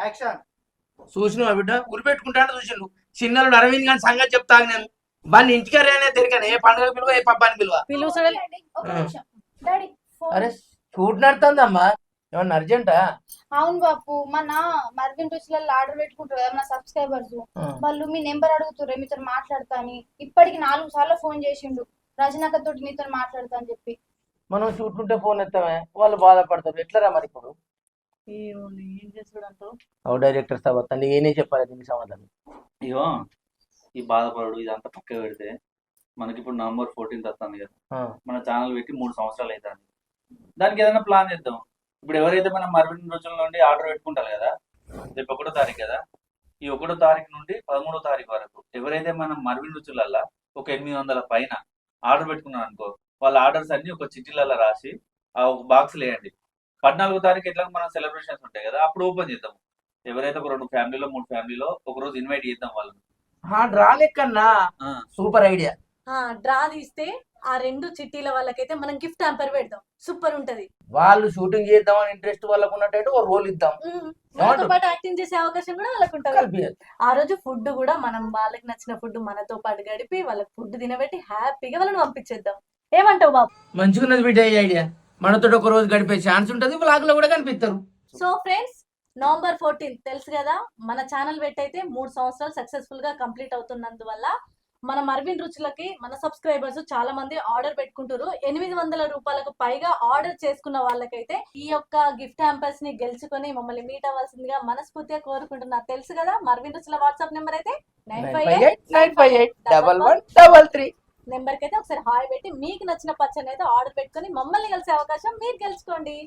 Action. చూసినావా బిడ్డ ఉరి పెట్టుకుంటాను చూసిండు చిన్నలు అరవింద్ గాని సంగతి చెప్తాను నేను వాడిని ఇంటికి అనే తిరిగాను ఏ పండుగ పిలువ ఏ పబ్బాని పిలువ అరే షూట్ నడుతుందమ్మా ఏమన్నా అర్జెంటా? అవును బాపు మన మర్విన్ రుచులలో ఆర్డర్ పెట్టుకుంటారు కదా మన సబ్స్క్రైబర్స్ వాళ్ళు మీ నెంబర్ అడుగుతుర్రే మీతో మాట్లాడతా అని ఇప్పటికి 4 సార్లు ఫోన్ చేసిండు రజనక్క తోటి నీతో మాట్లాడతా అని చెప్పి. మనం షూట్ ఉంటే ఫోన్ ఎత్తామే వాళ్ళు బాధపడతారు ఎట్లరా మరి ఇప్పుడు ఏం చేస్తాడు అంటావు? అవు డైరెక్టర్ సాబ్ వస్తాను ఏనే చెప్పాలి దీనికి సమాధానం. ఇగో ఈ బాధపడు ఇదంతా పక్క పెడితే మనకి ఇప్పుడు నవంబర్ 14 వస్తుంది కదా, మన ఛానల్ పెట్టి 3 సంవత్సరాలు అవుతుంది. దానికి ఏదైనా ప్లాన్ చేద్దాం. ఇప్పుడు ఎవరైతే మనం మర్విన్ రోజుల నుండి ఆర్డర్ పెట్టుకుంటారు కదా, రేపు 1వ తారీఖు కదా, ఈ 1వ తారీఖు నుండి 13వ తారీఖు వరకు ఎవరైతే మనం మర్విన్ రుచులల్లో ఒక 800 పైన ఆర్డర్ పెట్టుకున్నాం అనుకో, వాళ్ళ ఆర్డర్స్ అన్ని ఒక చిట్టీలలో రాసి ఆ ఒక బాక్స్ వేయండి. 14వ తారీఖు ఎట్లా మనం సెలబ్రేషన్స్ ఉంటాయి కదా, అప్పుడు ఓపెన్ చేద్దాం. ఎవరైతే ఒక 2 ఫ్యామిలీలో 3 ఫ్యామిలీలో ఒక రోజు ఇన్వైట్ చేద్దాం వాళ్ళని. డ్రా లెక్కన్నా సూపర్ ఐడియా. డ్రా తీస్తే ఆ 2 చిట్టీల వాళ్ళకైతే మనం గిఫ్ట్ హ్యాంపర్ పెడదాం, సూపర్ ఉంటది. వాళ్ళు షూటింగ్ చేద్దామని ఇంట్రెస్ట్ వాళ్ళకు ఉన్నట్టు ఒక రోల్ ఇద్దాం, మనతో పాటు యాక్టింగ్ చేసే అవకాశం కూడా వాళ్ళకు ఉంటుంది. ఆ రోజు ఫుడ్ కూడా మనం వాళ్ళకి నచ్చిన ఫుడ్ మనతో పాటు గడిపి వాళ్ళకి ఫుడ్ తినబెట్టి హ్యాపీగా వాళ్ళని పంపించేద్దాం. ఏమంటావు బాబు? మంచిగున్నది బిడ్డ ఈ ఐడియా. మనతో ఒక రోజు గడిపే ఛాన్స్ ఉంటది, బ్లాగ్ లో కూడా కనిపిస్తారు. సో ఫ్రెండ్స్, నవంబర్ 14 తెలుసు కదా, మన ఛానల్ పెట్టయితే 3 సంవత్సరాలు సక్సెస్ఫుల్ గా కంప్లీట్ అవుతున్నందువల్ల మన మర్విన్ రుచులకి మన సబ్స్క్రైబర్స్ చాలా మంది ఆర్డర్ పెట్టుకుంటారు. 800 రూపాయలకు పైగా ఆర్డర్ చేసుకున్న వాళ్ళకైతే ఈ యొక్క గిఫ్ట్ హ్యాంపర్స్ ని గెలుచుకొని మమ్మల్ని మీట్ అవ్వాల్సిందిగా మనస్ఫూర్తిగా కోరుకుంటున్నా. తెలుసు కదా, మర్విన్ రుచుల వాట్సాప్ నెంబర్ అయితే 9589581133 నెంబర్ కి అయితే ఒకసారి హాయ్ పెట్టి మీకు నచ్చిన పచ్చని అయితే ఆర్డర్ పెట్టుకొని మమ్మల్ని కలిసే అవకాశం మీరు గెలుచుకోండి.